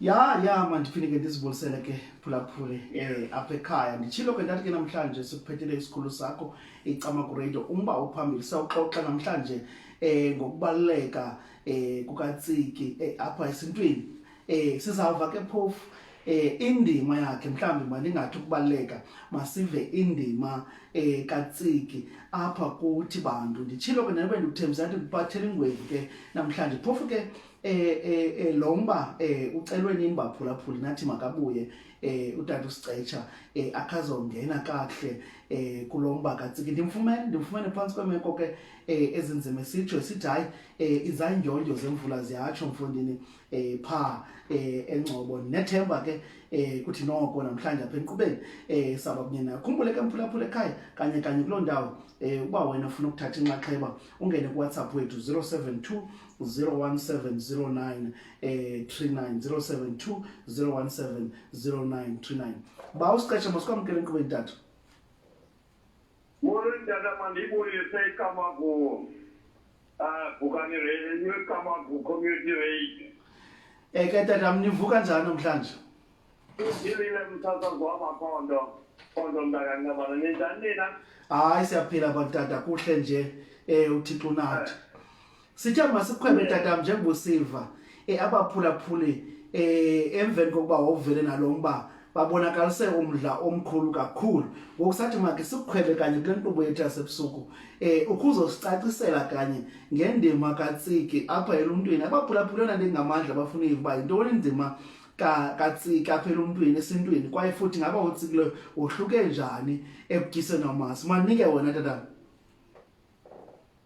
Ya mandifike ndizibulisele ke phulaphule apha ekhaya nditshilo ke ndathi ke namhlanje sikuphethele isikhulu sakho icama radio umba uphambili sawuxoxa namhlanje ngokubaluleka kukaTsiki apha esintwini sizawuva ke phofu indima yakhe mhlawumbe mandingathi ukubaluleka masive indima kaTsiki apha kuthi bantu nditshilo ke nabe ndikuthembisa ukuthi ngiphathele ingwevu ke namhlanje phofu ke lomba ucelwe nini baphulaphuli nathi makabuye utata uSicecha akazongena kahle kulomba kaTsiki ndimfumene phansi kwemeko ke ezinzima esitsho sithi hayi izandyondyo zemvula ziyatsho mfondini pha eNgcobo nethemba ke kuthi noko namhlanje apha enkqubeni saba kunye nayo khumbule ke mphulaphula ekhaya kanye kuloo ndawo uba wena ufuna ukuthatha inxaxheba ungene kuWhatsApp wethu 072 0170939 072 0170939 ba uSicecha masikwamkele enkqubeni tata Dada mandibulise Kamagu Bukani Radio Kamagu Community Radio ke tata mnivuka njani namhlanje Ngilile mthatha Pondo mntaka bana ninjani na hayi siyaphila batata kuhle nje uThixo nathi sithe masikhwebe tata njengobusiva abaphulaphuli emveni kokuba wovele nalomba babonakalise umdla omkhulu kakhulu ngokusathi make sikukhwebe kanye kule nkqubo yethu yasebusuku ukuzosicacisela kanye ngendima kaTsiki apha eluntwini abaphulaphulana ndingamandla bafuna uyiva yintoni indima kaTsiki apha eluntwini esintwini kwaye futhi ngaba uTsiki lo uhluke njani ebutyiseni amasi manike wena tata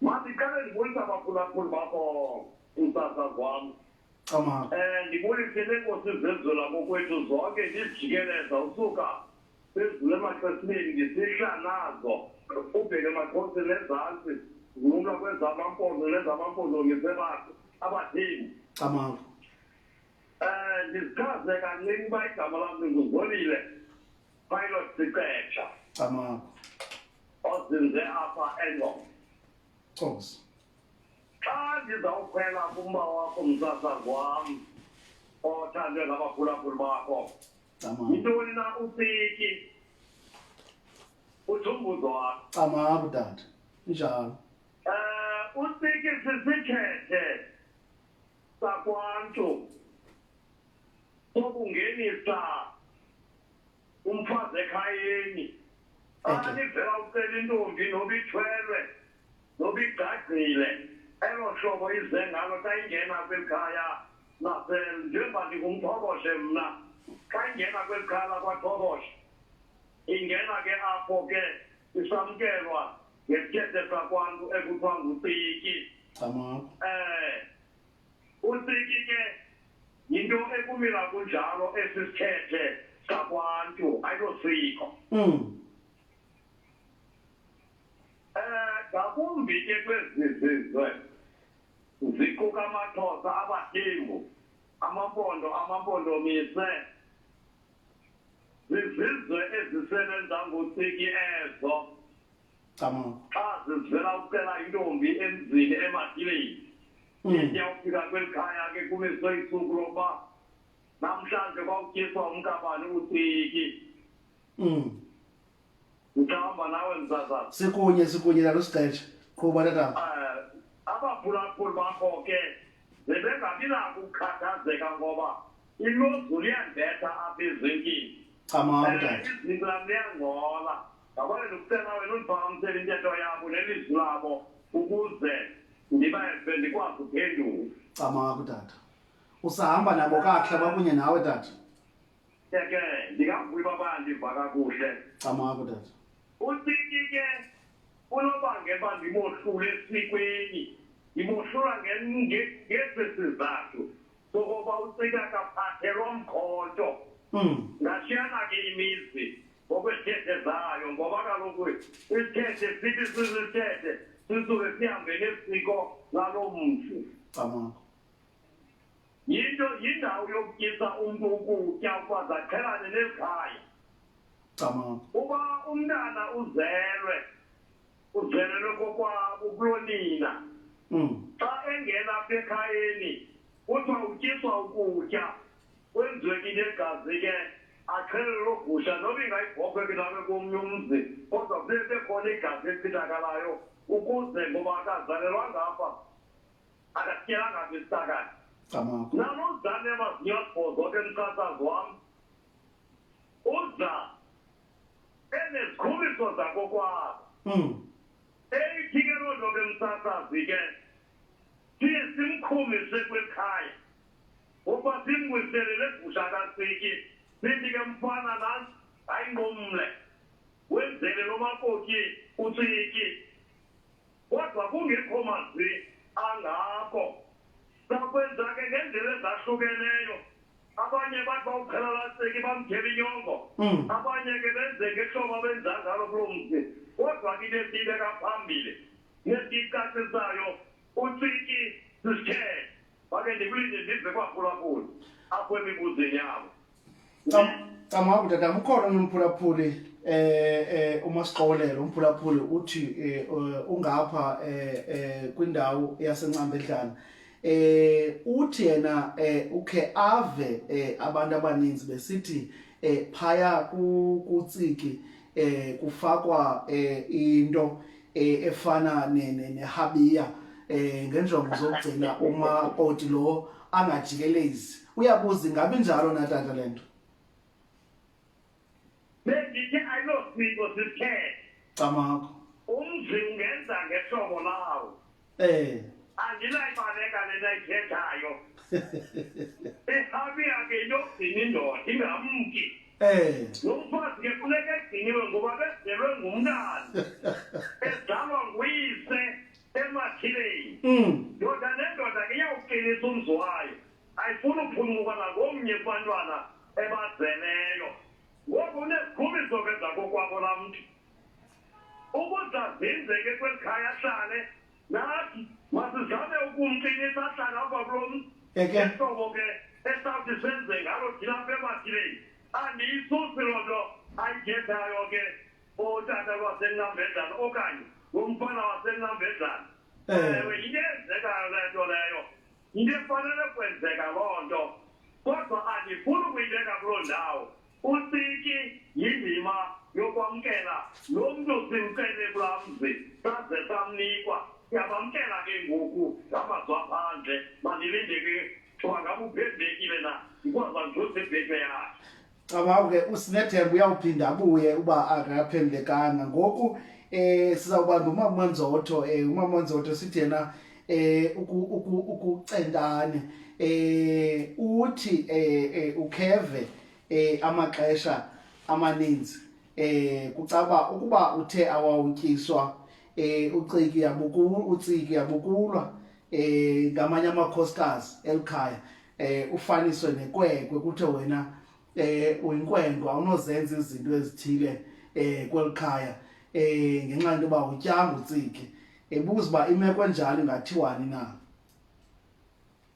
Mandikale ndibulisa abaphulaphuli bakho usasa kwam ndibulise nenkosi zezula kokwethu zonke ndizijikeleza usuka phezulu emaxesini ndisihla nazo ubheke emaxhosi nezantsi ngumla kwezamampondo nezamampondomise bakho abathini ndizichaze kancinci uba igama lam ndinguzolile Pilot Sicecha ozinze apha eNgcobo xa ndizawukhwela kumba wakho msasa wam othandwe ngabaphulaphuli bakho yintoni na uTsiki uthumbuzo wakho tata njalo uTsiki sisithethe sakwantu sokungenisa umfazi ekhayeni alivela ucela intombi noba ithwelwe noba igqagqile elo hlobo ize ngalo xa ingena kwekhaya njengoba ndingumthoboshe mna xa ingena kwekhaya lakwathoboshe ingena ke apho ke isamkelwa ngesithethe sakwantu ekuthiwa nguTsiki uTsiki ke yinto ekumila kunjalo esisithethe sakwantu ayilosiko ngakumbi ke kwezizizwe ziquka amaXhosa abaThembu amampondomise zizizwe ezisebenza ngoTsiki ezo xa zivela ucela intombi emzini emathileni ndiyawufika kweli khaya ke kumiswe isuku lokuba namhlanje kwawutyiswa umkabani uTsiki Ngihamba nawe msasa. Sikunye la uSicecha. Qhuba tata. Abaphulaphuli bakho ke bebengamila ukukhathazeka ngoba ilozulu liyandetha apha ezinkini. Tata. Izinto liyangcola. Ngabona ukucela wena undiphakamsele intetho yabo nelizwi labo ukuze ndikwazi ukuphendula. Tata. Usahamba nabo kahle abakunye nawe tata. Ke ndingavuyi baba ndiva kakuhle. Tata. uTsiki ke unobangela ndimohlule esikweni ndimohlula ngesizathu sokuba uTsiki akaphathelwa mkhonto ngashiyana ke imizi ngokwethethe zayo ngoba kaloku isithethe sithi sizithethe sisuke sihambe nesiko lalo mzi yindawo yokutyisa umntu ukutya ukwazi aqhelane nekhaya uba umntana uzelelwe kokulonina xa engena apha ekhayeni kuthiwa utyiswa ukutya kwenziwe into egazi ke aqhelele lo gusha noba ingayibhokhwe ke lapha komnye umzi kodwa kufuneke bekhona igazi elichithakalayo ukuze ngoba akazalelwa ngapha akatyelanga apha esitakani Camakho. nanozane emazinyasibhozo ke mkhathazi wam uza enezikhumiso zakokwabo eyithi ke loo nto ke msasazi ke siye simkhumise kwekhaya ukuba simwisele le gusha kasiki sithi ke mfana nasi ayinqomle wenzele lo makoti utsiki kodwa kungekho mazwi angakho sakwenza ke ngendlela ezahlukeneyo abanye bathi bawuqhela laseki bamthela inyongo abanye ke benze ngehlobo benza ngalo kulo mzi kodwa ke into esiyibeka phambili nesiyicasisayo utsiki sisithethe bake ndikulinde ndive kwaphulaphula apho emibuzweni yabo Camakho tata ukhona umphulaphuli uMasiqolelo umphulaphuli uthi ungapha kwindawo yaseNcambedlana uthi yena ukhe ave abantu abaninzi besithi phaya kutsiki kufakwa into efana nehabiya ngenjongo zokugcina umakoti lo angajikelezi uyabuza ngabe njalo na tata lento bendithi ayilosiko sithethe Camakho umzi ungenza ngehlobo lawo andinayibaleka lena ithethayo ihabiya ke yokugcina indoda ingamki nomfazi ke funeka egciniwe ngoba bezelwe ngumntana ezalwa nguyise emathileni ndoda nendoda ke iyawuqinisa umzi wayo ayifuni uphuncuka nangomnye kubantwana ebazeleyo ngoku unezikhumiso ke zakokwabo laa mntu ukuze zinzeke kweli khaya ahlale nathi masizame ukumqinisa ahlale apha kulo mzi ehlobo ke esawuthi senze ngalo thina apha emathileni andiyisusi loo nto ayithethayo ke otata lwaseNcambedlana okanye ngumfana waseNcambedlana ewe yinto eyenzekayo le nto leyo yinto efanele kwenzeka loo nto kodwa andifuni ukuyibeka kuloo ndawo utsiki yindima yokwamkela lo mntu simcele kulaa mzi saze samnikwa siyabamkela ke ngoku ngamazwi aphandle mandilinde ke kuthiwa ngabe uphendulekile na ndikwazi andizose ibheke yakhe Camakho ke uSinethemba uyawuphinda abuye uba akaphendulekanga ngoku sizawubamba uMama Nzotho uMama Nzotho sithi yena ukucentane uthi ukheve amaxesha amaninzi kucaba ukuba uthe awawutyiswa utsiki yabukulwa ngamanye amakhosikazi elikhaya ufaniswe nekwekwe kuthe wena uyinkwenkwe awunozenza izinto ezithile kwelikhaya ngenxa into yoba utyanga utsiki ebuza uba imeko enjalo ingathiwani na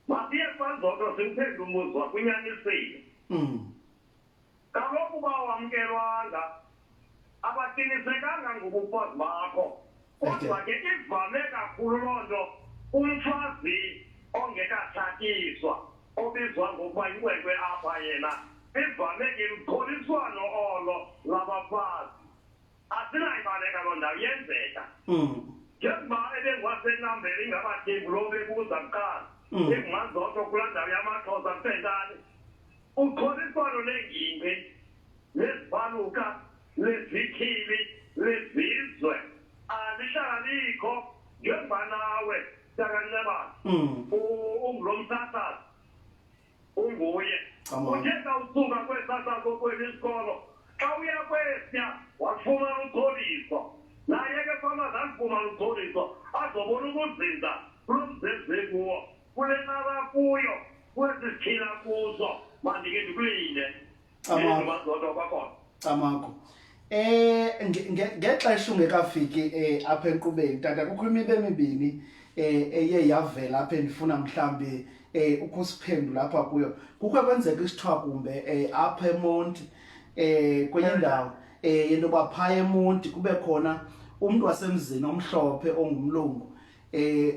masiye kwaNzotho simphendule umbuzo wakho unyanisile kaloku uba wamkelwanga abaqinisekanga ngobufazi bakho kodwa ke ivame kakhulu loo nto umfazi ongekatshatyiswa obizwa ngokuba yinkwenkwe apha yena ivame ke lukholiswano olo labafazi asinayibaleka loo ndawo yenzeka njengoba ebengwaseNcambele ingabathembu lo bebuza kuqala enguMaNzotho kulaa ndawo yamaXhosa kusentane ukholiswano lengingqi leziphaluka lezithili lezizwe alihlala likho njengoba nawe takancebana ungulo msasazi unguye uthetha usuka kwesasazo kweli isikolo xa uya kwesya wafumana utholiso naye ke fama zalifumana utholiso azobona ukuzinza kulo mzeze kuwo kule naba kuyo kwezi siphila kuzo mandike ndikulinde maZotho kwakhona Camakho ngexesha ungekafiki apha enkqubeni tata kukho imibe emibini eye yavela apha endifuna mhlambi ukusiphendula apha kuyo kukho kwenzeka isithwa kumbe apha eMonti kwenye indawo yento yoba phaya eMonti kube khona umuntu wasemzini omhlophe ongumlungu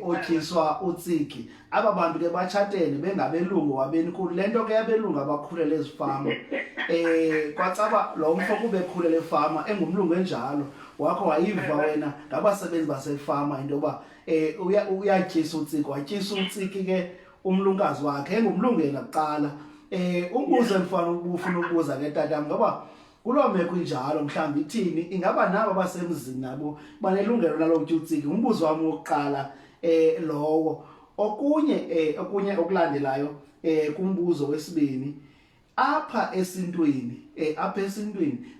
otyiswa utsiki. Aba bantu ke batshatene bengabelungu wabenkulu. Lento ke yabelungu abakhulele ezifama. Kwacaba lo mfo kube khulele efama engumlungu enjalo. Wakho wayiva wena ngabasebenzi basefama into yoba uyatyisa utsiki, watyisa utsiki ke umlunkazi wakhe engumlungu yena kuqala. Umbuzo ufuna ukubuza ke tatam ngoba kuloo meko injalo mhlawumbi ithini ingaba nabo basemzini nabo banelungelo nalo kutya utsiki. Umbuzo wami wokuqala lowo. Okunye okulandelayo kumbuzo wesibini, apha esintwini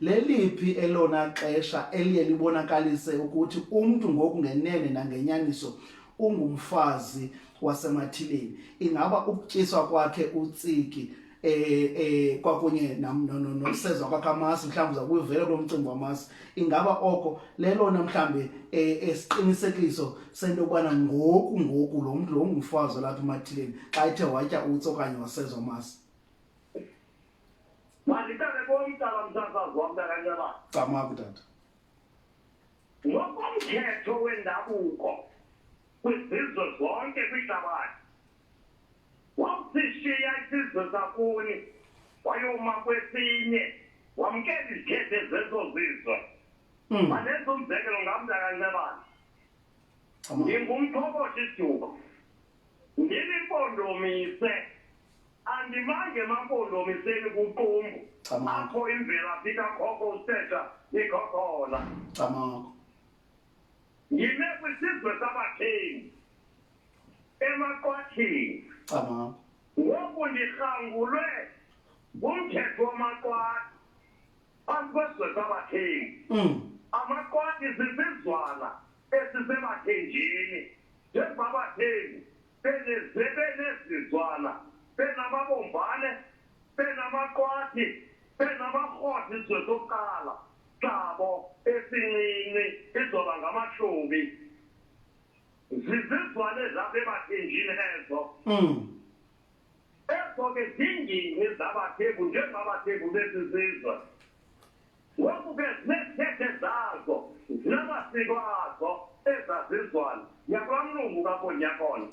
leliphi elona xesha eliye libonakalise ukuthi umuntu ngoku ngenene nangenyaniso ungumfazi wasemathileni? Ingaba ukutyiswa kwakhe utsiki kwakunye nosezwa kwakhe amasi, mhlawumbi uza kuyivela kulo mcimbi wamasi, ingaba oko lelona mhlawumbi esiqinisekiso sento yokubana ngoku lo mntu lo ungumfazi walapha emathileni xa ethe watya utsi okanye wasezwa amasi? Mandicale komntana msasazi wam mntakanyana. Camaku tata. Ngokomthetho wendabuko kwizizwe zonke kwihlabathi, wawusishiya isizwe sakuni wayoma kwesinye wamkela izikhethe zezo zizwe. Manenza umzekelo ngamntakanyana. Ngingumthokosha isiduba, ndimimpondomise, andimange emampondomiseni kuqumbu apho imvelaphi kakhokho usetsha ikhokhona. Ngime kwisizwe sabathengi eMaqwathini. Ngoku ndirhangulwe ngumthetho wamaqwathi phambi kwesizwe sabathengi. Amaqwathi zizizwana esisebathenjini njengoba abathengi benezizwana, benamabombane, benamaqwathi, benamarhoti izizwe sokuqala xabo esincinci izoba ngamahlubi. Zizizwane zabebathenjini ezo. Ezo ke zingingqi zabathebu njengabathebu besizizwe. Ngoku ke zinezithethe zazo, zinamasiko azo ezazizwana. Yakwamlungu kaBonyakona.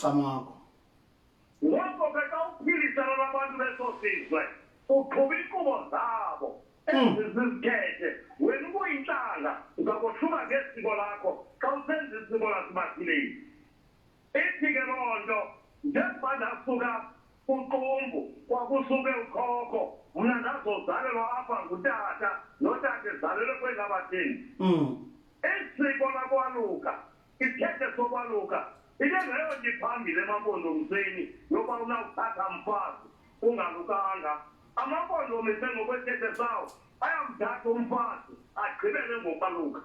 Ngoku ke xa uphilisana nabantu beso sizwe uqhuba inkqubo zabo ezizizithethe. Wena ubuyintlanga uzakohluka ngesiko lakho xa usenza isiko lasemathileni. Ithi ke loo nto njengoba ndasuka kuqumbu kwakusuke ukhokho, mna ndazozalelwa apha ngutata notata ezalelwe kwelabatheni. Isiko lakwaluka, isithethe sokwaluka into engeyondiphambili emampondomiseni yokuba unawuthatha mfazi ungalukanga. Amampondomise ngokwesithethe sawo ayamthatha umfazi agqibele ngokwaluka.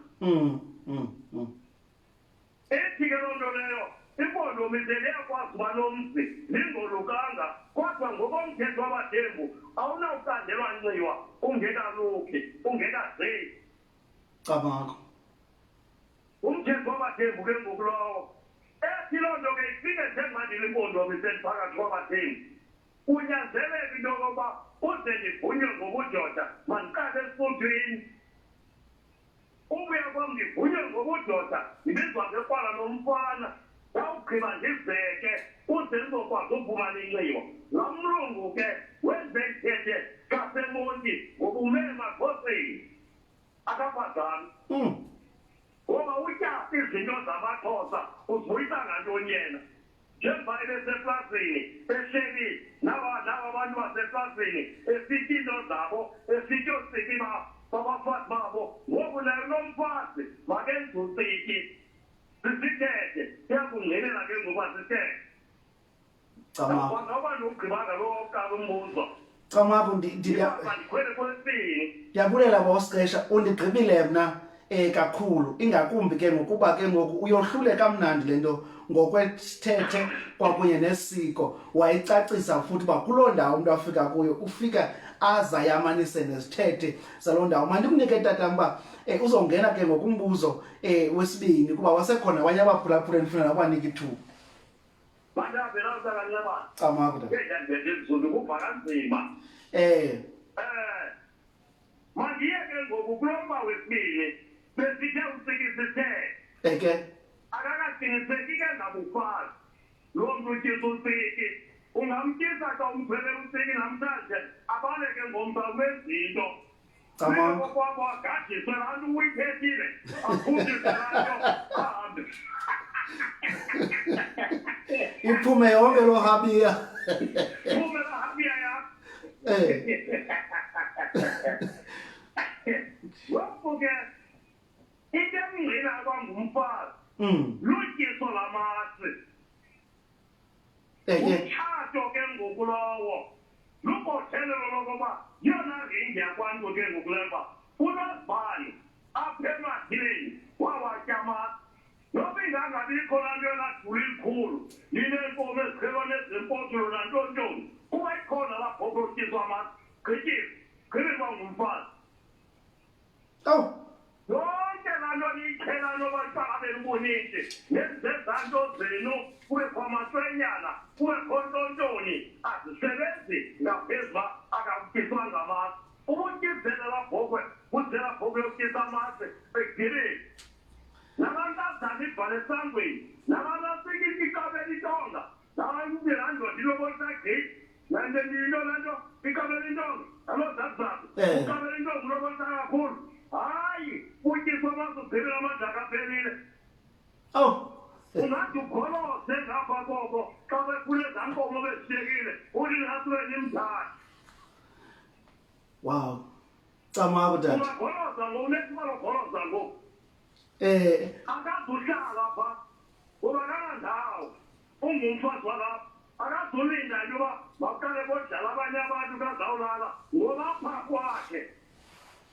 Ithi ke loo nto leyo impondomise liyakwazi uba nomzi lingolukanga, kodwa ngokomthetho wabathembu awunawukandelwa nxiwa ungekaluki, ungekazeli. Umthetho wabathembu ke ngoku lowo. Ethi loo nto ke ifike njengandile impondomiseni phakathi kwabathembu. Unyanzeleka into yokokuba uze ndivunywe ngobudoda mandiqale esuthwini. Ubuya kwam ndivunywe ngobudoda ndibizwa ngekrwala nomfana. Wawugqiba ndizeke uze ndizokwazi ufumana inxiwa. Laa mlungu ke wenze ithethe kasemonti ngobume emaxhoseni akaphazami. Ngoba utya izinto zamaXhosa uzibuyisa ngantoni yena? Njengoba ebeseplasini ehleli naba bantu baseplasini esitya into zabo, esitya oosiki babafazi babo. Ngoku naye nomfazi makenze utsiki. Sisithethe siyakungqinela ke ngoba sithethe. Ngoba nogqibanga lo wokuqala umbuzo. Ndikhwele kwesibini. Ndiyabulela bosixesha, undigqibile mna kakhulu, ingakumbi ke ngokuba ke ngoku uyohlule kamnandi lento ngokwesithethe kwakunye nesiko. Wayicacisa futhi uba kuloo ndawo umntu afika kuyo ufika azayamanise nesithethe saloo ndawo. Mandikunike tatam uba uzongena ke ngokumbuzo wesibini kuba wasekhona abanye abaphulaphula endifuna nabanika ithuba. Bandavela usakanyabantu. Camaku tata. Ngezulu kuva kanzima. Mandiye ke ngoku kulomba wesibini besithe usikisithe. Ke akakaqiniseki ke abufazi lo muntu utyisa utsiki ungamtyisa xa umphekela utsiki namhlanje abaleke ngomba wezinto kwabo agadiswe laa nto uyiphethile aphundise laa nto ahambe iphume yonke loo habiya phume laa habiya yakho ngoku ke into emngqina kwangumfazi lutyiso lamasi umtshato ke ngoku lowo lukothelelo lokuba yona ringi yakwantu ke ngoku leyo unozibani apha emathileni wawatya amasi noba ingangabikho laa nto yonadula ilikhulu lineenkomo ezikhelwa nezempothulo nantontoni kuba ikhona laa bhoko lutyiswa amasi gqityisa gqibelwa ngumfazi yonke laa nto niyikhela noba icala belubuninzi nezezaa nto zenu kubekho amaswenyana kubekho ntontoni azisebenzi ngaphezu uba akakutyiswa ngamasi ubutyizele laa bhokwe buze laa bhokwe yokutyisa amasi ekugqibeni nabantazana ibhale esangweni nabantu asikisa ikabela intonga nabantu laa ndoda ilobolisagqithi nante ndiyinto laa nto ikabela intonga naloo zakuzaku ukabela intonga ulobolisa kakhulu hayi utyiswa amasi ugqibela amandla akaphelile ungathi ugolose ngapha koko xa bephule ezaa nkomo bezishiyekile uthi ngasibeni imthatha wow camako tata ungagoloza ngoku unesibalo goloza ngoku akazuhlala pha kuba kanandawo ungumfazi walapha akazulinda into yoba maqale bodlala abanye abantu kazawulala ngoba apha kwakhe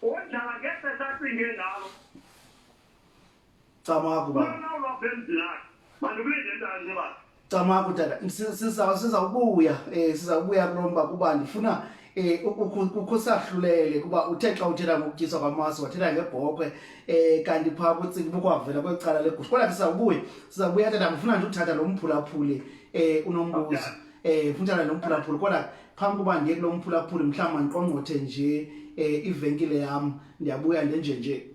odlala ngexesha acinge ngalo camako banawulapha emzini akhe mandikulinde ntani ba camako tata sizawubuya kulomba kuba ndifuna ukusahlulele kuba uthe xa uthetha ngokutyiswa kwamasi wathetha ngebhokhwe kanti phaa kutsiki bukwavela kwecala legusha kodwa sizawubuya tata ngifuna nje uthatha lo mphulaphuli unombuzo futhana nomphulaphuli kodwa phambi kuba ndiye kulo mphulaphuli mhlawumbi ndiqongqothe nje ivenkile yam ndiyabuya ndenjenje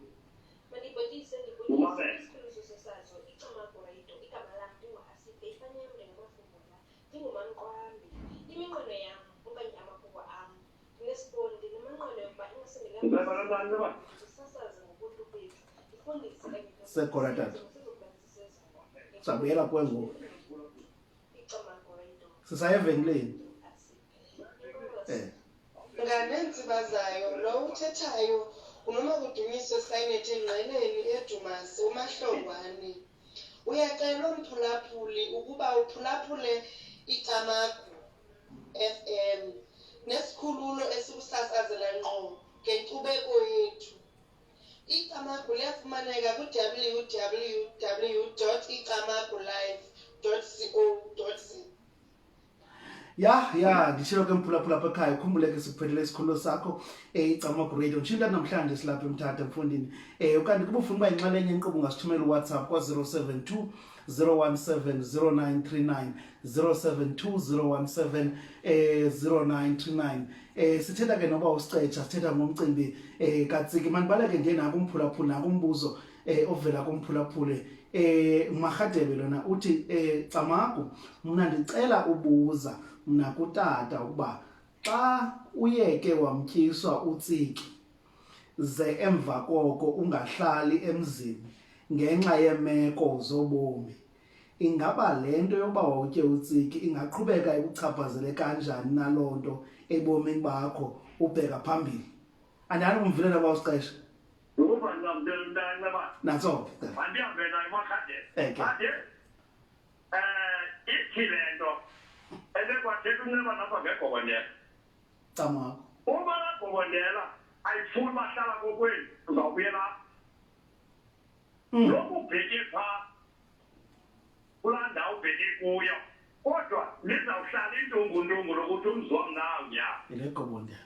sekhona tata sabuyela kuwe ngoku sisayevenkileni nganeentsiba zayo lo uthethayo unoma kudunyiswe sayinethi engqeleni edumasi umahlongwane uyacelwa umphulaphuli ukuba uphulaphule icamagu FM nesikhululo esikusasazela ngqo ngenkcubeko yethu. Icamagu liyafumaneka ku-www.icamagulive.co.za. ya ndishilo ke mphulaphula apha ekhaya ukhumbuleke sikuphethele isikhululo sakho icamagu radio ntshinda namhlanje silapha emthatha mfundini ukanti kuba ufuna uba inxalenye inkqubo ungasithumela uWhatsApp kwa 072 017 0939 072 017 0939 sithetha ke noba usicetsha sithetha ngomcimbi katsiki manibaleke ndiye nako umphulaphula nako umbuzo ovela kumphulaphule Mahadebe lona uthi Camagu mna ndicela ubuza mna kutata ukuba xa uyeke wamtyiswa utsiki ze emva koko ungahlali emzini ngenxa yemeko zobomi ingaba lento yoba wawutye utsiki ingaqhubeka ikuchaphazele kanjani nalonto ebomini bakho ubheka phambili andani umvilela bawusixesha uba ngizamdela ba natso andihambe nayo eMahadebe ade ikhilento ebekwathetha unxiba napha ngegobondela Camagu uba la gobondela ayifuni bahlala kokwenu uzawubuyela lokhu ubheke phaa kulaa ndawo ubheke kuyo kodwa lizawuhlala intunguntungu lokuthi umzi wam nawo nya ile gobondela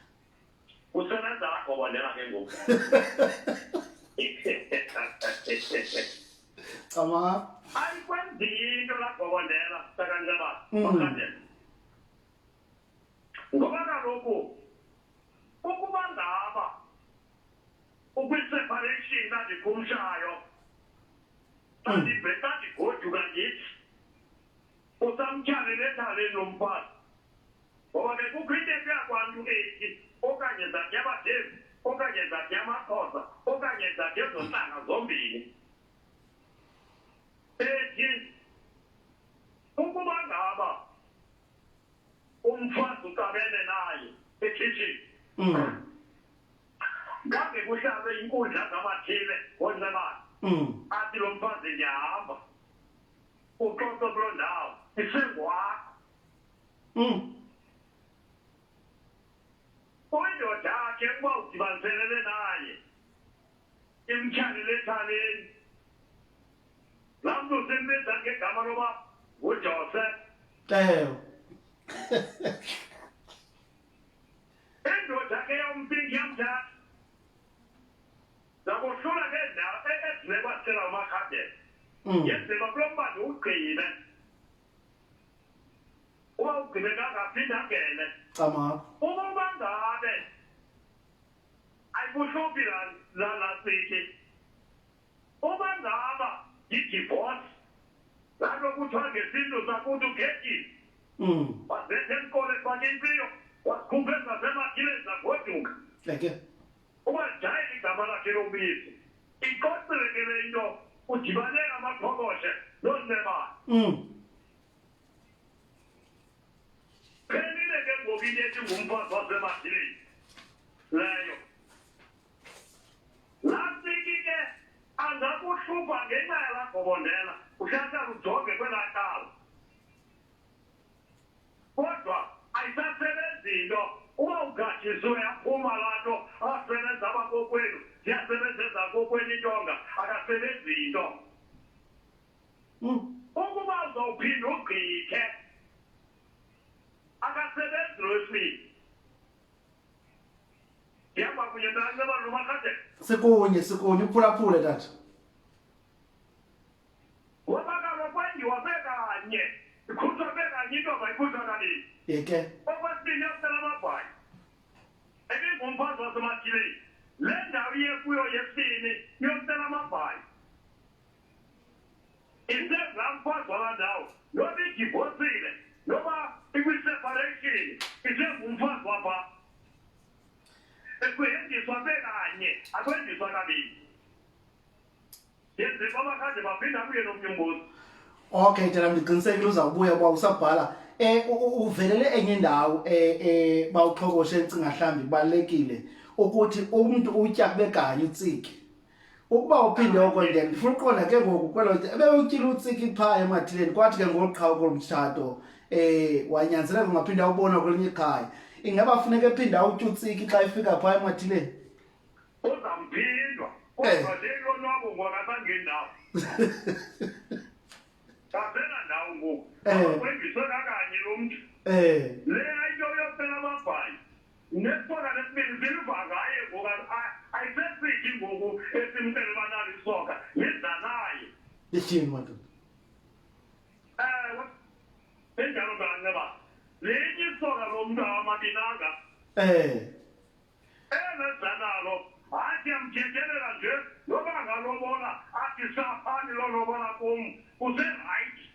usebenza la gobondela ke ngoku Camagu ayikwenzi into la gobondela sakanjaba Mahadebe ngoba kaloku ukuba ngaba ukwi-separation andikhumshayo xa ndigoduka ndithi usamtyhalele ethaleni lo mfazi ngoba ke kukho into yakwantu ethi okanye zathi abadevu okanye zathi amaXhosa okanye zathi ezontlanga zombini ethi ukuba ngaba umfazi uqabene naye ekhitshini ngabe kuhlabe inkundla zamathile ngoNcebane athi lo mfazi ndiyahamba uxoxo kulo ndawo isengwakho oyindoda yakhe ukuba udibaniselele naye imtyhalele ethaleni laa mntu usembiza ngegama loba nguJose indoda ke yompinki yamthatha zakohlula ke ndawo ezibekwathela umakhadela yenzeba kulo mbandi ugqibe uba ugqibe kangaphinda angene ukuba ngabe ayikuhluphi lasithi uba ngaba yidivorce laa nto kuthiwa ngesintu sakuthi ugethile wazetha esikole sibake impilo wasikhupha ezasemathileni zagoduka uba lidayile igama lakhe lobizi iqoqile ke le nto udibane amaxhokoshe noNcebane phelile ke ngoku into ethi ngumfazi wasemathileni leyo lasiki ke angakuhlupha ngenxa yalagobondela uhlahlala ujonge kwelaa cala kodwa ayisasebenzi into uba ugatshiswe yaphuma laa nto asebenza abakokwenu ziyasebenza ezakokwenu intonga akasebenzi into ukuba uzawuphinda ugqithe akasebenzi lwesibili ndihamba kunye naNcebane nomakhadela sikunye uphulaphule tata ngoba kaloku kwendiwa bekanye ikhutshwa bekanye intombi ayikhutshwa kabini yeke okwesibini yasela amabhayi ebingumfazi wasemathileni le ndawo iye kuyo yesibini yosela amabhayi isezaa mfazi walaa ndawo noba idivosile noba ikwi-separation isengumfazi wapha ekwendiswa bekanye akwendiswa kabini yenzeka abakhade baphinda kuye nomnye umbuzo okay tata ndiqinisekile uzawubuya kwa usabhala uvelele enye indawo bawuxhokoshe encinga mhlawumbi ibalulekile ukuthi umuntu utya bekanye utsiki ukuba uphinde okwendela ndifuna uqonda ke ngoku kwelo ebewutyile utsiki phaa emathileni kwathi ke ngoqhawe komtshato wanyanzeleka ungaphinda ubona kwelinye ikhaya ingaba funeka ephinda awutya utsiki xa efika phaa emathileni uzamphindwa kodwa lelonwabo ngokasangeendawo kasena ndawo ngoku kwendiswe kakanye lo mntu lena into yosela amabhayi nesoka lesibili ziliva ngaye ngoku ayisesithi ngoku esimcele banalo isoka yenza naye ithini madoda enjalo kaNcebane lenye isoka lo mntu awamabinanga enezanalo athi amthethelela nje noba ngalobola athi saphani lo lobola kum userayithi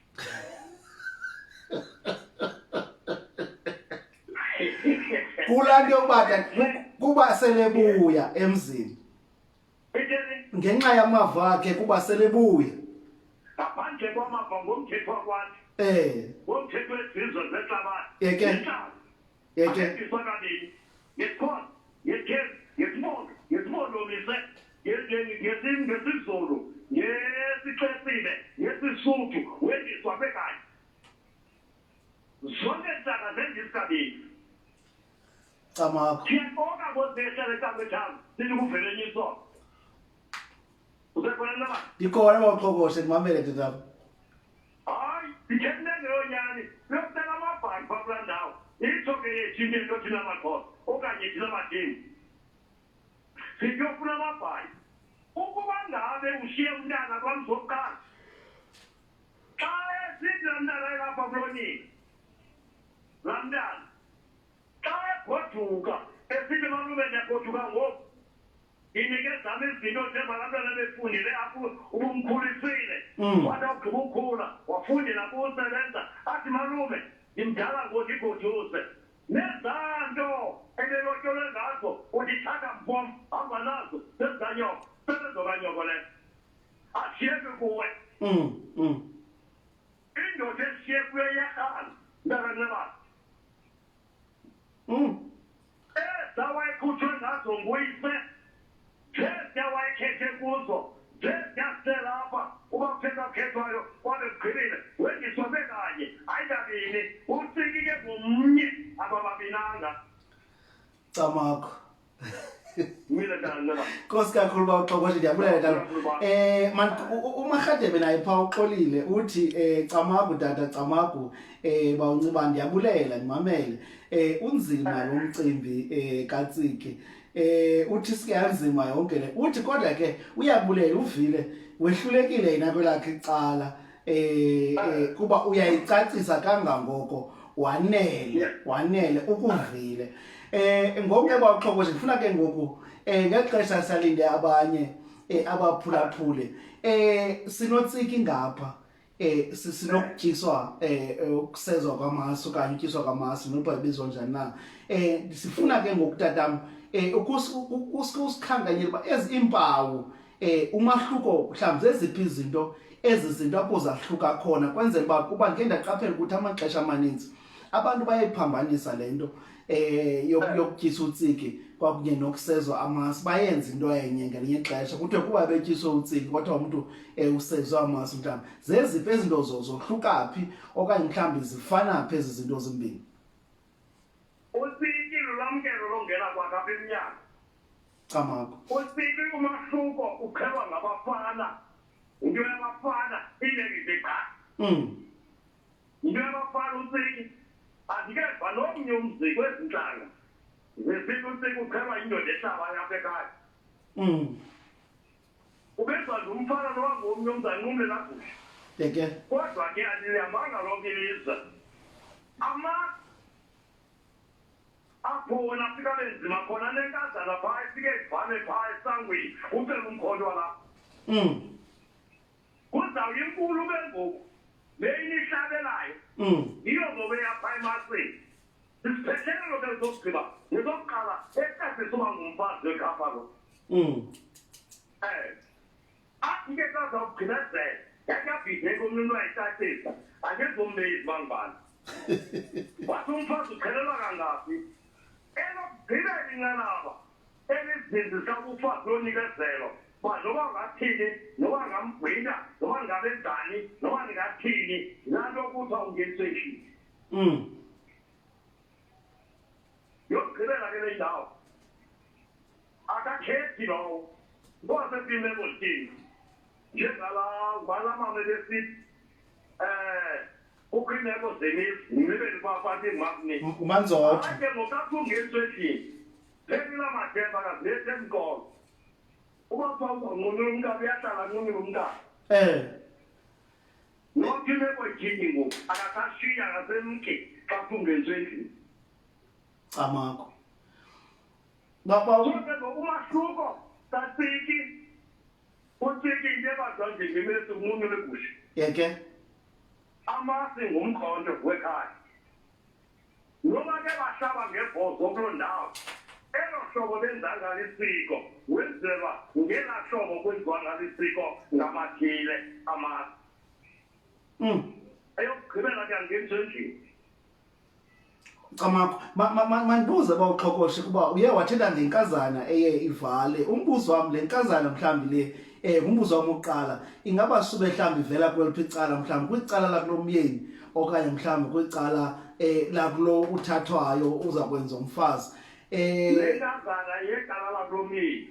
kulaa nto yokuba kuba selebuya emzini ngenxa yamava akhe kuba selebuya ngaphandle kwamava ngomthetho wakwathi ngomthetho wezizwe zehlabathi yeke kabini ngesikhono ngethezi ngesibondomise ngesizulu ngesixesile ngesisuthu wendiswa bekanye zonke ntaka zendisi kabini camakho siyaqoka kozibehlele ecakwethambo silikuvele enye isoka usekhona Ncebane ndikhona bawuxhokoshe ndimamele tatapha hayi ndithethilengeyonyani liyokutela amabhayi phaa kulaa ndawo itsho ke yethu into ento thina amaXhosa okanye thina amadini siyofuna amabhayi ukuba ngabe ushiye umntana kwam zokuqala xa esithi laa mntana elapha kulonini laa mntana xa egoduka esithi malume ndiyagoduka ngoku inike zami izinto njengoba abantwana befundile apho ubumkhulisile wathi ugqiba ukhula wafundela kusebenza athi malume ngimdala ngodigoduse nezanto ebelotyolwe ngazo udithatha mbom hamba nazo sezanyoko sebezokanyoko le ashiyeke kuwe indoda eshiye kuyo iyakhala ntakanebala zawayikhutshwe ngazo nguyise njeziya wayikhethe kuzo njeziya apha uba kuthethwakhethwayo kwabe kugqibile wendisobe kanye ayikabini utsiki ke ngomnye abababinanga Camakho mina ntananeba Nkosi kakhulu bawuxokozela ndiyabulela tata. Man uMarhadebe naye pha uxolile uthi Camagu tata Camagu bawunciba ndiyabulela ndimamele unzima lo mcimbi kaTsiki uthi siyanzima yonke le uthi kodwa ke uyabulela uvile wehlulekile yena kwelakhe icala kuba uyayicacisa kangangoko wanele ukuvile ngoku bawuxokozela ndifuna ke ngoku ngexesha salinde abanye abaphulaphule sinotsiki ngapha sinokutyiswa ukusezwa kwamasi okanye utyiswa kwamasi noba ibizwa njani na sifuna ke ngoku tatam usikhankanyela uba ezi impawu umahluko mhlawumbi zeziphi izinto ezi zinto apho zahluka khona kwenzela uba kuba ngeke ndaqaphela ukuthi amaxesha amaninzi abantu bayayiphambanisa le nto yokutyisa utsiki kwakunye nokusezwa amasi bayenza into enye ngelinye ixesha kuthiwe kuba betyiswe utsiki kodwa umuntu usezwa amasi mhlawumbi zeziphi ezinto zohluka phi okanye mhlawumbi zifana phi ezi zinto zimbini utsiki lulamkelo longena kwakapha eminyaka Camagu utsiki umahluko ukhelwa ngabafana into yabafana inekide qa into yabafana utsiki andikeva nomnye umzi kwezintlanga zesithi utsiki ukhelwa indoda ehlaba yapha ekhaya ubezwa nje umfana nowangomnye umzali nqumle nakuhle kodwa ke alihambanga lonke ilizwe akhona afika benzima khona nenkazana phaa ifike ivale phaa esangweni ucela umkhondo lapha kuzawuye inkulu bengoku le inihlabelayo yiyo zobe yapha emasini sisiphethelelo ke zokugqiba nezokuqala esicacisa uba ngumfazi wekhapha lo athi ke kazawugqibezela yakhe yabhideka omntu wayicacisa angezombezi bangibani wathi umfazi uqhelelwa kangaphi elokugqibela inqanaba elizinzisa ubufazi lonikezelo ba noba ngathini noba ngambhwina noba ngabe njani noba ndingathini lanto kuthiwa ungeniseshini yokugqibela ke le ndawo akakhethi lowo ngosepimeko thini njengala mama besithi kukho iimeko zenisi ngimibeni bafathi ngimapni umanzotho ake ngokathi ungeniseshini lelila mathemba kazilethe emkolo uba kuthiwa uzanqunula umntana uyahlala anqunule umntana nokuthi imeko ithini ngoku akasashiya ngasemke xa kungenziwe endlini Camagu soke ngokumahluko katsiki utsiki into ebazwa njengemesi unqunule egusha yeke amasi ngumkhonto wekhaya noba ke bahlaba ngebhozo kuloo ndawo elo hlobo benza ngalo isiko wenzelwa ngelaa hlobo kwenziwa ngalo isiko ngamathile amasi eyokugqibela ke angeniswe endlini Camagu mandibuze bawuxhokoshe kuba uye wathetha ngenkazana eye ivale umbuzo wam le nkazana mhlawumbi le umbuzo wam oqala ingaba sube mhlawumbi ivela kweliphi icala mhlawumbi kwicala lakulo myeni okanye mhlawumbi kwicala lakulo uthathwayo uza kwenza umfazi le nkazana yecala lakulo myeni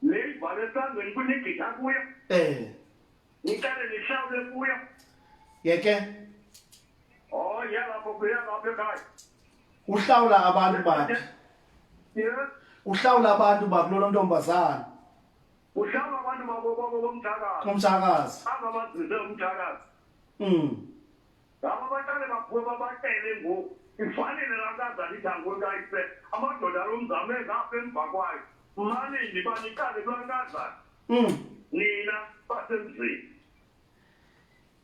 le ivale esandleni kunigqitha kuyo niqale nihlawule kuyo yeke yalapho kuyalapho ekhaya uhlawula abantu bakhe uhlawula abantu bakulo ntombazana uhlawula abantu bomthakazi umthakazi ababazise umthakazi ngabo baqale baphume babatele ngoku ifanele lakazana ithango kayise amadoda lomzame ngapha emva kwayo mani ndibanikale kulankazana nina basemzini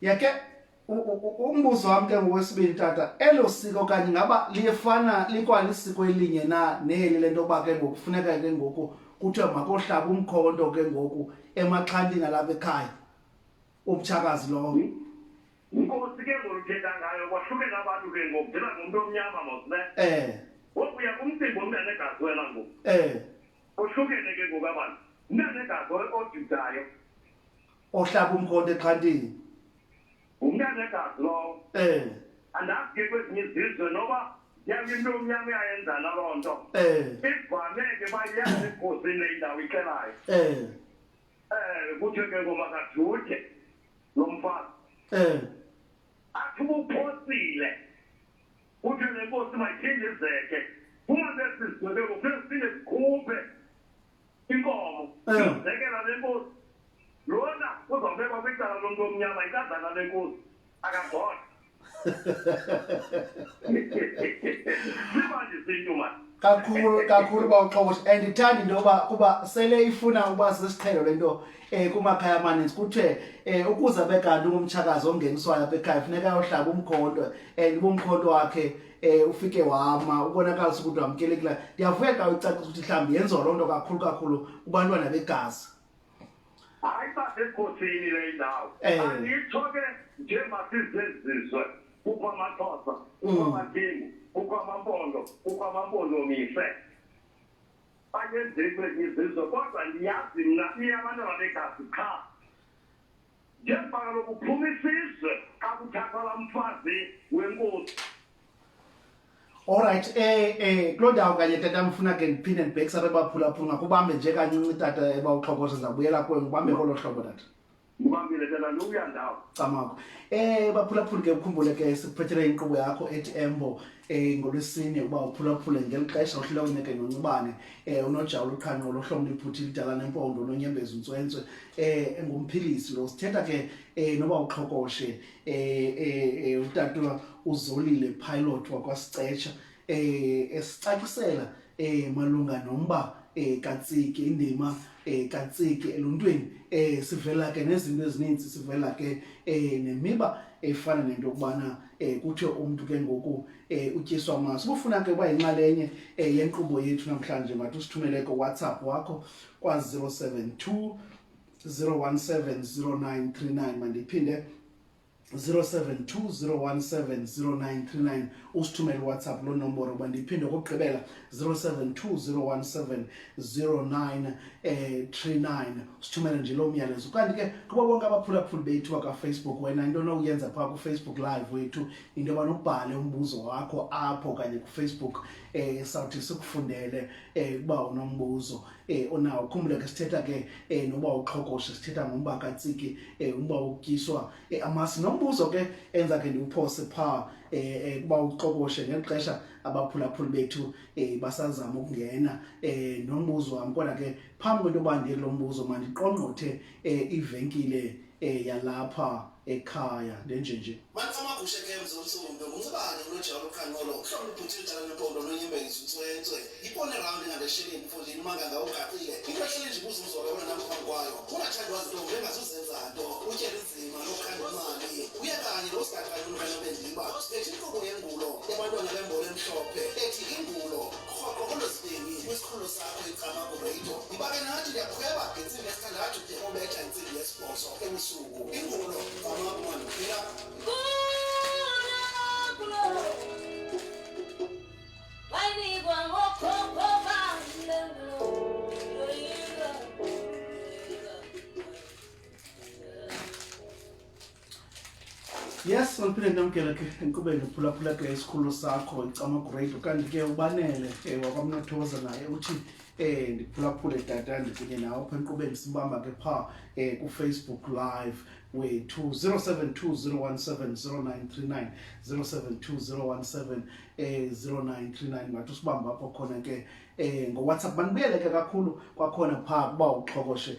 yake umbuzo wami ke ngokwesibili tata elo siko kanye ngaba liyefana likwalisiko elinye na neli lento ba ke ngokufuneka ke ngoku kuthiwa makohlaba umkhonto ke ngoku emaxhantini alapha ekhaya umtshakazi lowo inkosi ke ngoluthetha ngayo kwahlukene abantu ke ngoku ndina ngumuntu omnyama mosne wokuya kumcimbi omntanegazi wena ngoku ohlukene ke ngoku abantu umntanegazi ojudayo ohlaba umkhonto exhantini umntanegazi lowo andazi ke kwezinye izizwe noba yami into omnyama iyayenzana loo nto ivame ke bayazi ekhosini indawo ixelayo kuthiwe ke ngomakajuthe lo mfazi athi ubuphosile kuthiwe le nkosi mayiphindizeke uma besizwe ke kufuneka siphinde sikhuphe inkomo sizekela le nkosi lona uzawubekwa kwicala lomntu omnyama inkazana le nkosi akagona kakhulu bawuxhobosha and ndithanda into yoba kuba sele ifuna uba sesiqhelo lento kumakhaya amaninzi kuthiwe ukuze abe kanti ungumtshakazi ongeniswayo apha ekhaya funeka ayohlaba umkhonto and ubumkhonto wakhe ufike wama ubonakalisa ukuthi wamkelekile. Ndiyavuya xa ucacisa ukuthi mhlawumbi yenziwa loo nto kakhulu kubantwana begazi. hayi basekhosini le ndawo anditsho ke njengoba sizezizwe kukho amaXhosa kukho amaThembu kukho amampondo mise bayenzeki kwezinye izizwe kodwa ndiyazi mna iyabantwana begazi qha njengoba kaloku uphuma isizwe xa kuthathwa laa mfazi wenkosi. Alright, kuloo ndawo kanye tata mfuna ke ndiphinde ndibhekisa bebaphulaphula ngakubambe nje kancinci tata ebawuxhobosha ndizawubuyela kuwe ngubambe kolo hlobo tata. Ngibambile tata nduya ndawo. Camakho. Baphulaphula ke ukhumbule ke sikuphethele inkqubo yakho ethi Embo ngolwesine uba uphulaphule ngeli xesha uhlele uneke noncubane unojawulo uqhanqo lohlomo liphuthile idala nempondo nonyembezi untswentswe engumphilisi lo sithetha ke noba uxhokoshe utata uzolile pilot wakwasicecha esicacisela malunga nomba katsiki indima katsiki eluntwini sivela ke nezinto ezininzi sivela ke nemiba efana nento kubana kuthiwe umuntu ke ngoku utyiswa amaso ubufuna ke uba yinxalenye yenkqubo yethu namhlanje mathi usithumele ko WhatsApp wakho kwa 072 0170939 mandiphinde 0720170939 usithumele WhatsApp lo nombolo bandiphinde kokugqibela 0720170939 usithumele nje lo myalezo. Kanti ke kuba bonke abaphulaphuli bethu ka Facebook wena into onoyenza pha ku Facebook live wethu into yoba ubhale umbuzo wakho apho kanye ku Facebook sawuthi sikufundele kuba unombuzo onawo. Khumbule ke sithetha ke noba uxhokoshe sithetha ngomba katsiki umba utyiswa amasi nombuzo ke enza ke ndiuphose pha kuba uxhokoshe ngexesha abaphulaphuli bethu basazama ukungena nombuzo wami kodwa ke phambi kwento bandile lo mbuzo mandiqongqothe ivenkile yalapha ekhaya ndenje Amagusha ke mzomsumbe ngumncibane unojawulo uqhanqolo uhlobo liphuthile idala nempondo nonyembezi untswentswe ibone round ngandesheli mfundini manganga ugaqile into ehlele nje ubuzo wena namkhulu kwayo ungathandwa izinto engazuzenza nto utyela inzima nokhanda imali uyakanye lo sikhathi kanti bendiba ethi inkqubo yengulo yabantwana bembolo emhlophe ethi ingulo rhoqo kolosibini kwisikhululo sakho icamago radio ibake nathi ndiyakhweba ngentsimbi yesithandathu de obetha intsimbi yesibhozo ebusuku ingulo camago mandiphila. Yes, ngiliphinde ndamkela ke enkqubeni uphulaphula ke isikhulu sakho icamago radio kanti ke ubanele wakwamnothoza naye uthi ndiphulaphule tata ndikunye nawe apha enkqubeni sibamba ke pha ku Facebook live wethu 0720170939 0720170939 ngathi usibamba apho khona ke ngo WhatsApp banibuyele ke kakhulu kwakhona pha kuba uxhokoshe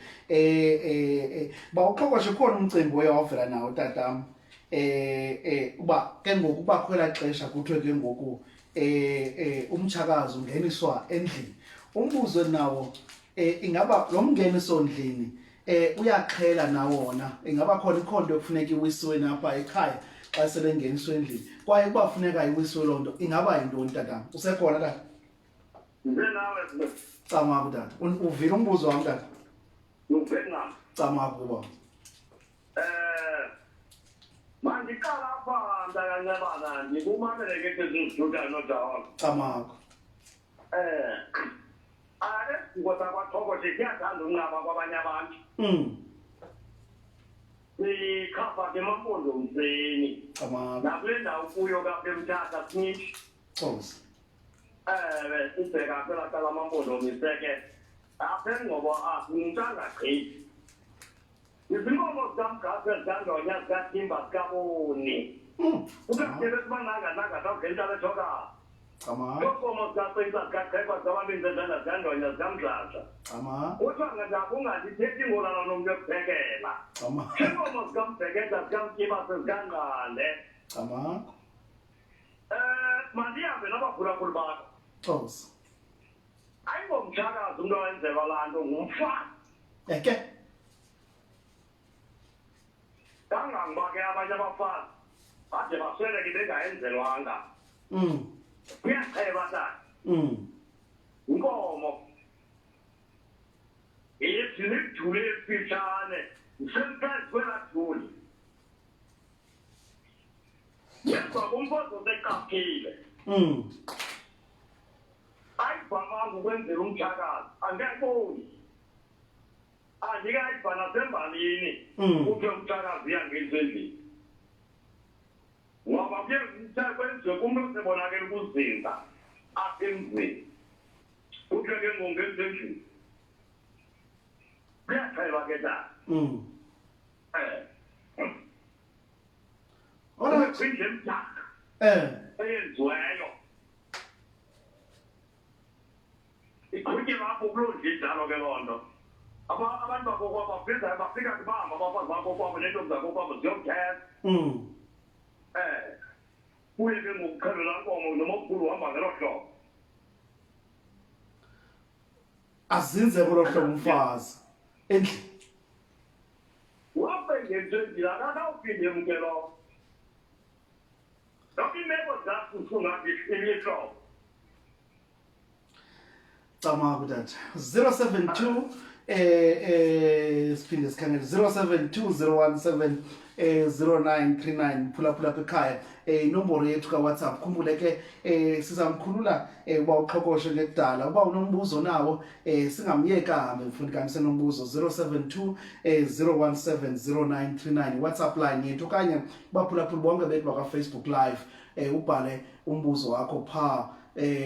ba uxhokoshe khona umcimbi oyawuvela nawo tatam uba ke ngoku bakhwela xesha kuthiwe ke ngoku umtshakazi ungeniswa endlini umbuzo nawo ingaba lo mngeniso ndlini uyaxhela nawona ingaba khona ikhonto yokufuneka iwisiwe napha ekhaya xa sele ngeniswe endlini kwaye kuba funeka iwisiwe loo nto ingaba yintoni tata usekhona tata Ngenawe cama tata uvile umbuzo wami tata uvenga. cama kuba Mandiqala apha ndakanyabana ndikumamele ke sezizithuta nodawa. cama Ngoba kwaXhokohle siyathanda unqaba kwabanye abantu. Sikhapha ke emampondomiseni. cama Nakule ndawo kuyo kapha eMthatha Snitch. Thosi Sibheka phela cala amampondomise ke. Apha engqobo umntana gqithi. Izinkomo zikamgase zikandonye zikathimba zikaboni. Ukathile sibananga nangazawugentala ethoka. cama Inkomo zikaqinisa zikaqhekwa zabalinzi ezandla zikandonye zikamdladla. cama Kuthiwa ngenzaba ungazithethi ingolana nomntu yokuphekela. cama Inkomo zikambhekeza zikamtyiba sezikanqande. cama Mandihambe nabaphulaphuli bakho. Thosi Ayingomtshakazi umntu owenzelwa laa nto ngumfazi. eke Kangangoba ke abanye abafazi bade basweleke bengayenzelwanga. Kuyacheba tata. Inkomo iyithule esifitshane isemphezu kwelathuli. Yemva kumpozo seqaphile. Ayibhamanga ukwenzela umtshakazi angekuboni. Andikayiva nasembalini kuthiwe umtshakazi uyangenisa endlini. Ngoba kuye kwenziwe kumntu osebonakele ukuzinza apha emzini. Kuthiwe ke ngongenisa endlini. Kuyacheba ke tata. Alright. Kwindlu emdaka eyenziweyo. Iqhutyelwa apho kuloo ndlu injalo ke loo nto. Abantu bakokwabo bafika kubamba abafazi bakokwabo nentombi zakokwabo ziyomthetha. Kuye ke ngokuqhelela nkomo noma okukhulu uhamba ngelo hlobo. azinze ngolo hlobo umfazi endlini Wabhengenise endlini akakawuphinde emkelo. Lokhu imeko zakho usungathi ilihlobo. cama kutata 072 siphinde sikhangele 072017 0939 phulaphula apha ekhaya inombolo yethu kaWhatsApp khumbule ke sizamkhulula uba uxhokoshe ngekudala uba unombuzo nawo singamyeka hambe mfundikani senombuzo 072 017 0939 WhatsApp line yethu okanye baphulaphula bonke bethu baka Facebook live ubhale umbuzo wakho pha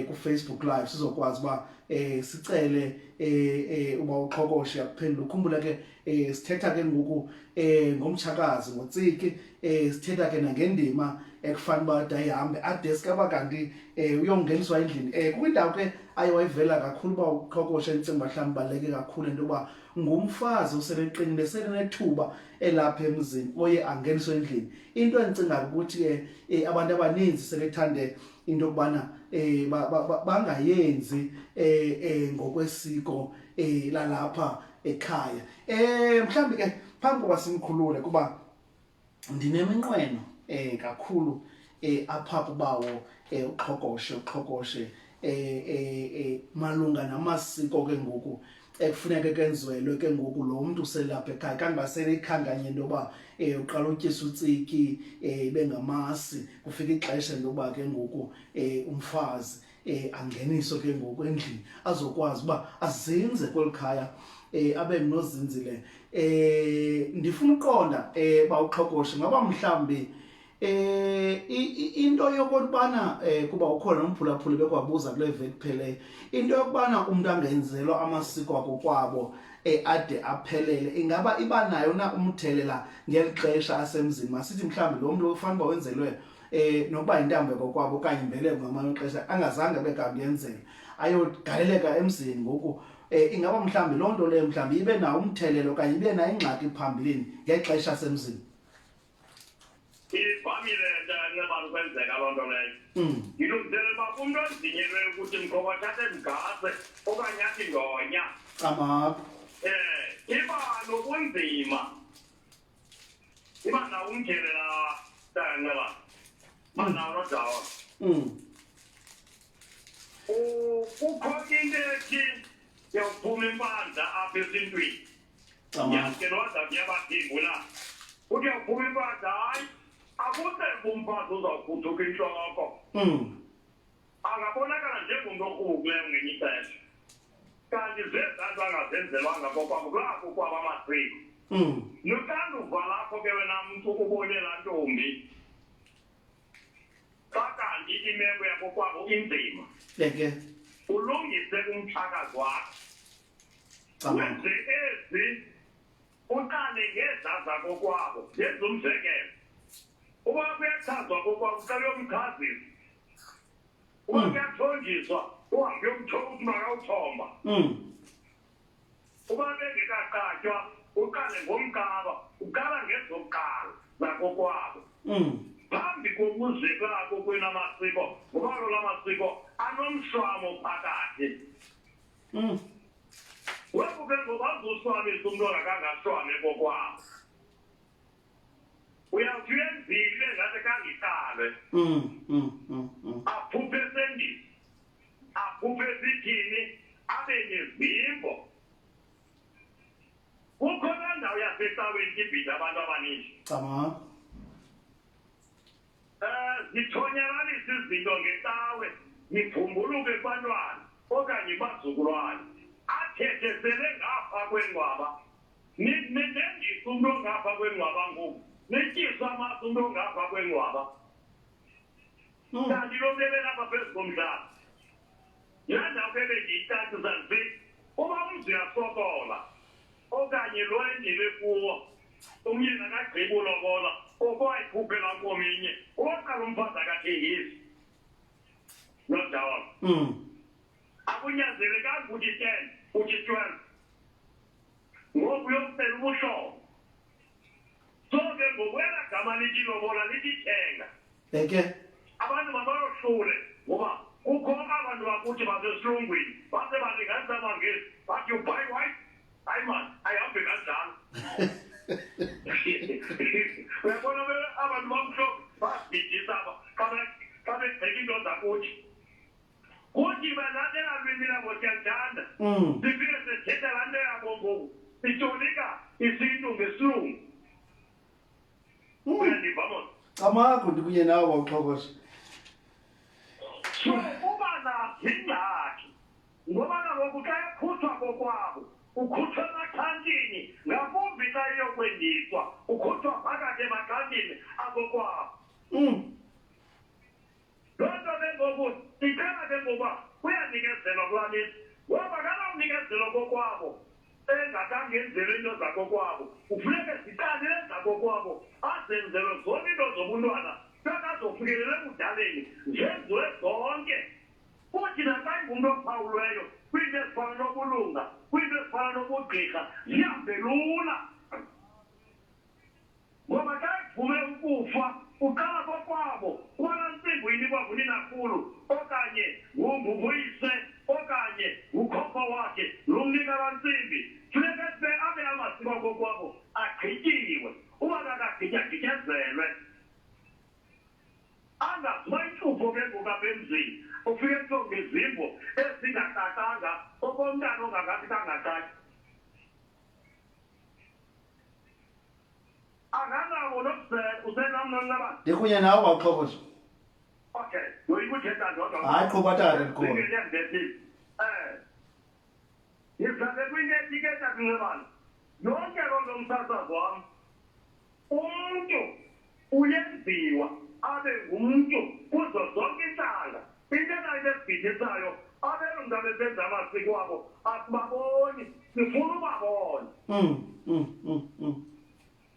ku Facebook live sizokwazi ba sicele uba uxhokoshe yakuphendula ukhumbula ke sithetha ke ngoku ngomtshakazi ngotsiki sithetha ke nangendima ekufanele ba dayihambe adesk abakanti uyongeniswa endlini kwindawo ke ayewayivela kakhulu ba uxhokoshe intsimba mhlawumbe baleke kakhulu into ba ngumfazi oseleqinile selenethuba elapha emzini oye angeniswe endlini into encinga ukuthi ke abantu abaninzi selethande into kubana bangayenzi ngokwesiko lalapha ekhaya mhlambi ke phambi koba simkhulule kuba ndineminqweno kakhulu apha kubawo uxhokoshe malunga namasiko ke ngoku ekufuneka kenziwelwe ke ngoku lo muntu uselapha ekhaya kangasele ikhanganye into yoba uqala utyisa utsiki bengamasi kufika ixesha loba ke ngoku umfazi angeniso ke ngoku endlini azokwazi uba azinze kwelikhaya abe nozinzile ndifuna uqonda bawuxhokoshe ngaba mhlambi into yokubana kuba ukhona nomphulaphuli bekwabuza kule veki pheleyo into yokubana umuntu angenzelwa amasiko akokwabo ade aphelele ingaba iba nayo na umthelela ngelixesha asemzini masithi mhlambi lo muntu ofanele wenzelwe nokuba intambo kokwabo okanye imbeleko ngamanye ixesha angazange bekambi yenzele ayogaleleka emzini ngoku ingaba mhlambi loo nto leyo mhlambi ibe nawo umthelelo okanye ibe nayo ingxaki phambili ngexesha asemzini. Ivamile njengoba kwenzeka loo nto leyo. Ngilungiselela uba umntu ozinyelweyo ukuthi mkhokothathe mgase okanye athi ndonya Camakho. Iba nobunzima. Iba na umthelela tanga. Mana rodawa. Ukhona into ethi yawuphuma impandla apha esintwini. Yake noza kuyabaphingula. Uthi yawuphuma impandla hayi akusekho umfazi uzawukhuthuka inhloko. Angabonakala njengomuntu okuleyo ngenye ixesha. Kanti zezanto angazenzelwanga kokwabo kulapho kwaba amasiko. Noxanduva lapho ke wena mntu ukubonela ntombi. Kanti imeko yakokwabo inzima. Ulungise umxhakazi wakho. Wenze ezi uqale ngezaza kokwabo. Yenza umzekelo. Uba kuyachazwa kokwabo uqale uyomchazisa. Uba kuyathonjiswa uhambe uyomthola ukuthi makawuthomba. Uba bengekaqatywa uqale ngomkaba. Uqala ngezokuqala zakokwabo. Phambi kokuzekako kwenamasiko ngoba lo lamasiko anomshwamo phakathi. Webuke ngoba uzoswamisa umuntu ongakangashwame kokwabo. Uyawuthi uyenzile ngathi kangihlale. Aphuphe esendisi. Aphuphe esithini abe nezimbo. Kukhona ndawo yasecaweni ibhida abantu abaningi. Zithonyalalisa izinto ngetawe niphumbuluke kubantwana okanye bazukulwane athethesele ngapha kwengcwaba nendisa umuntu ongapha kwengcwaba ngoku netyisa amasi umuntu ongapha kwengcwaba kanti lo mele lapha phezu komhlaba yandawo ke bendiyicacisa ndisithi uba umzi uyasokola okanye lo endile kuwo umyeni akagqiba ulobola okwayikhuphela kominye oqala umfazi akathengisi nodawa akunyanzelekanga ukuthi 10 uthi 12 ngoku uyocela ubuhlobo so ke ngokwela gama lithi lobola lithi thenga abantu mabayohlule ngoba kukho abantu bakuthi basesilungwini base balinganisa amangesi bathi you buy white hayi man ayihambe kanjalo. Uyabona abantu bamhlophe basibhidisa xa begxeka into zakuthi kuthi banathela lwimi labo siyathanda sifike sithetha laa nto yabo ngoku sitolika isintu ngesilungu. Uyandiva mona? Camakho ndikunye nawe wawuxhokosha. So uba nazingxaki ngoba kaloku xa ekhutshwa kokwabo ukhutshwa emaxhantini ngakumbi xa iyokwendiswa ukhutshwa phakathi emaxhantini akokwabo. Loo nto ke ngoku iqala ke ngoba kuyanikezelwa kulaa mizi ngoba kanawunikezelwa kokwabo engakangenzelwa into zakokwabo kufuneke ziqalile zakokwabo azenzelwe zonke into zobuntwana kakazofikelela ebudaleni zenziwe zonke futhi naxa ingumntu ophawulweyo kwiinto ezifana nobulunga kwiinto ezifana nobugqirha zihambe lula ngoba xa ekuvume ukufa uqala kokwabo ubona ntsimbi uyinikwa nguninakhulu okanye nguyise okanye ngukhokho wakhe lumnika laa ntsimbi funeke abe amasiko kokwabo agqityiwe uba kakagityazelwe angaziba intlupho ke ngokapha emzini ufike kuthiwa ngezimbo ezingacacanga okomntana ongakathi kangacaci anganawo usenamnonabani Ndikunye nawe wawuxhokosha. okay yoyikuthetha ndodwa Hayi qhuba tata ndikhona. Ngizake kwinto ethike takunxebana yonke loo nto umsasazi wam umntu uyenziwa abe ngumntu kuzo zonke intlanga into enayinto esibhidisayo abelo mntu abesenza amasiko wabo asibaboni sifuna ubabona.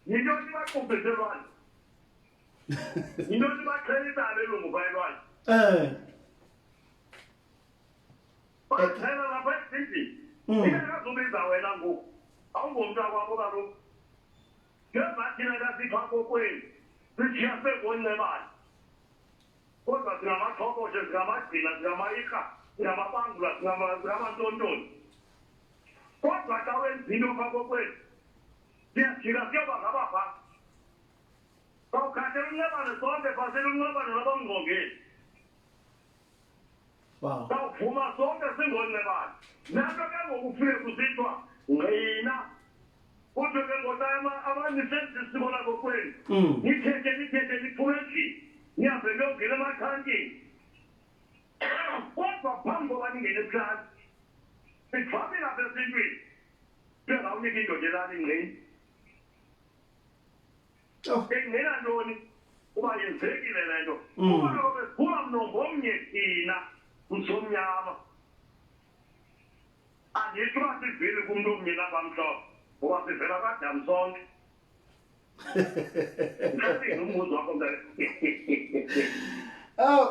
Yintoni baqubhiselwane yintoni baqhelisa abelungu bayelwane baxhela lapha esindlini ingekazubiza wena ngoku awungomntu akwabo kaloku ngezathina kasipha kokwenu sithiya sekonxebane kodwa singamaxhokoshe singamagcina singamayirha singamabangula singamantontoni kodwa xa wenza into phako kwethu siyajika siyoba ngabapha sawukhathela unqebane sonke phasela unqebane labamngqongeni wow sawuvuma sonke singonqebane nanto ke ngokufike kusithiwa ngqina kodwa ke ngoba abanisenze isiko lako kwenu nithethe niphume endlini nihambe niyongena emakhankini kodwa phambi koba ningene ebuhlanti sifamile apha esintwini singawunika indoda elala ingqini engqina ntoni uba yenzekile le nto kuba kaloku siphuma mnongo omnye thina msomnyama andithi uba sivile kumntu omnye lapha mhlophe ngoba sivela kadam sonke umbuzo wakho mntana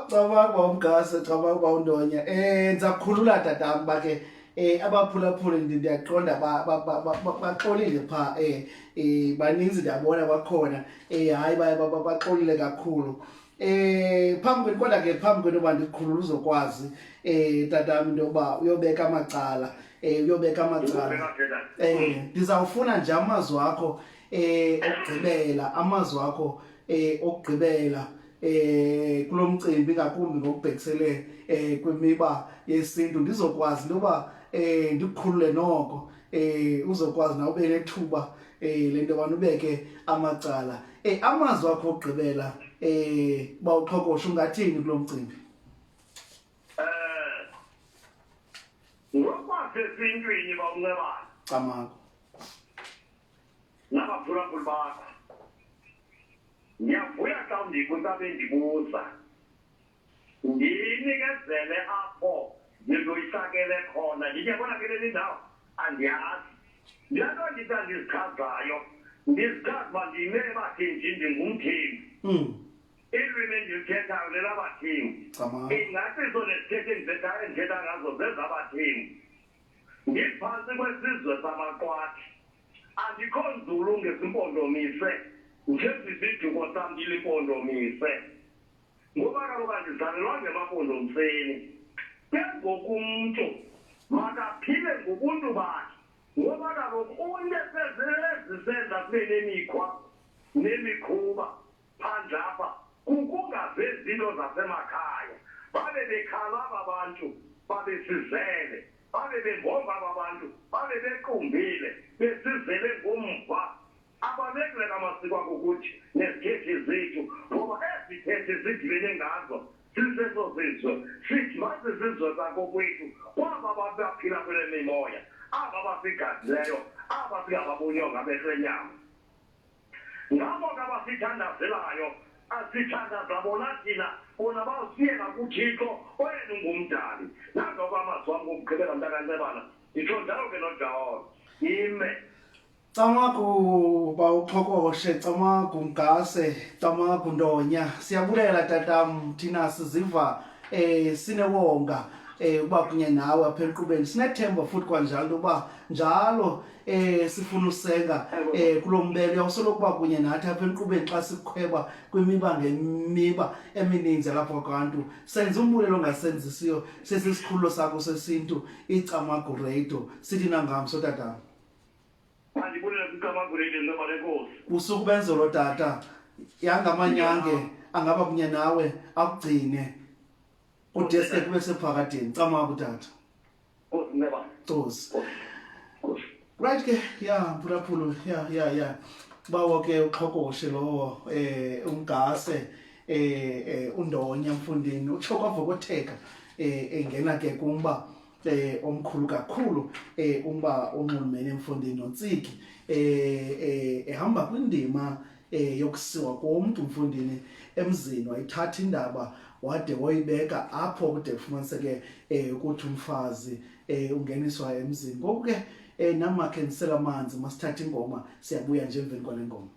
cabanga umgase cabanga bawundonya ndizakukhulula tatam ba ke abaphulaphuli ndiyaqonda baxolile pha baninzi ndiyabona bakhona hayi baxolile kakhulu phambi kodwa ke phambi kwento ndikhulula uzokwazi tatam into yokuba uyobeka amacala ndizawufuna nje amazwi akho okugqibela kulo mcimbi ngakumbi ngokubhekisele kwimiba yesintu ndizokwazi into yoba ndikukhulule noko uzokwazi na ube nethuba lento yobana ubeke amacala amazwi akho okugqibela bawuqhokosha ungathini kulo mcimbi ngokwasesintwini bawuncebane camako nabaphulaphuli bakho ndiyavuya xa ndikuntabe ndibuza ndinikezele apho ndizoyisakele khona ndiyabona ke le ndawo andiyazi ndiyanto ndithi ndizichazayo ndizichaza uba ndime ebathenji ndingumthembi ilwimi endilithethayo lelabathembi ingathi zona endithetha ngazo zezabathembi ndiphantsi kwesizwe samaqwathi andikho nzulu ngesimpondomise njengesiduko sam ndilimpondomise ngoba kaloku andizalelwa ngemampondomiseni ke ngokumntu makaphile ngobuntu bakhe ngoba kaloku unesezisenza kube nemikhwa nemikhuba phandle apha kukungavezi into zasemakhaya babe bekhalaba abantu babesizele babe bembomba abantu babe bequmbile besizele ngomva abalekile kamasiko akukuthi nezithethe zethu ngoba ezithethe zidibene ngazo siseso sizwe sithi maze sizwe sakokwethu kwaba baphila kule mimoya aba basigadileyo aba singababonyonga behlenyama ngabo kabasithandazelayo asithandaza bona thina bona bawusiyela kuthixo oyena ungumdali nangoba amazwi wam ngokugqibela mntakancebana nditsho njalo ke nodawolo ime Camagu bawuqhokoshe camagu ngase camagu ndonya siyabulela tatam thina siziva sinewonga uba kunye nawe apha enkqubeni sinethemba futhi kwanjalo uba njalo sifuna usenga kulo mbele uyawusoloko uba kunye nathi apha enkqubeni xa sikhweba kwimiba ngemiba emininzi lapha kwabantu senza umbulelo ongasenzisiyo sesisikhululo sakho sesintu iCamagu Radio sithi nangamso tatam andibulela kwiCamagu-Radio njengoba lenkosi usuku benzolo tata yangamanyange angaba kunye nawe akugcine udeske kube sephakadeni Camagu tata Nkosi right ke mphulaphulu bawo ke uxhokoshe lowo umgase undonya mfundini utsho kwavokotheka engena ke kumba omkhulu kakhulu umba onxulumene emfundini noNtsiki ehamba kwindima yokusiwa komuntu mfundini emzini wayithatha indaba wade woyibeka apho kude kufumaniseke ukuthi umfazi ungeniswa emzini ngoku ke namakhe nisela amanzi masithatha ingoma siyabuya nje emveni kwale ngoma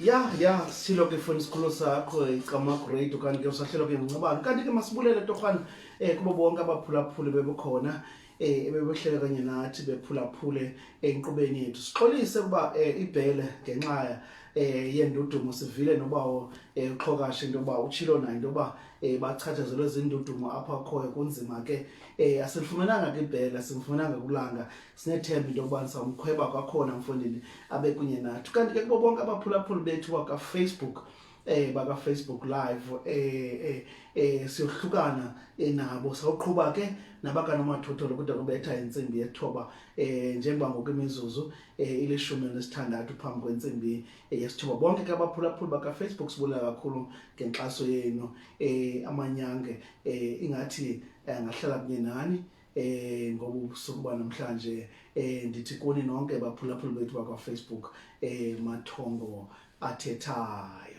ya silo ke funa isikolo sakho icama grade kanti ke usahlelo ke ngcabani kanti ke masibulele torhwana kubo bonke abaphulaphuli bebekhona ebebehleka kanye nathi bephulaphule enqubeni yethu sixolise kuba ibhele ngenxa yendudumo sivile noba uxhokashe into ba uchilo nayo into ba bachatshazelwe zindudumo apha khoyo kunzima ke asilifumenanga ke ibhele simfumenanga kulanga sinethemba into yokuba samkhweba kwakhona mfondini abe kunye nathi kanti ke kubo bonke abaphulaphuli bethu baka Facebook baka Facebook live siyohlukana nabo sawuqhubha ke nabaka nomathotholo kodwa kubetha insimbi yethoba njengoba ngokwemizuzu ilishumi nesithandathu phambi kwensimbi yesithoba bonke ke abaphulaphuli baka Facebook sibulela kakhulu ngenxaso yenu amanyange ingathi ngahlala kunye nani ngoba ubusuku namhlanje ndithi kuni nonke abaphulaphuli bethu baka Facebook mathongo athethayo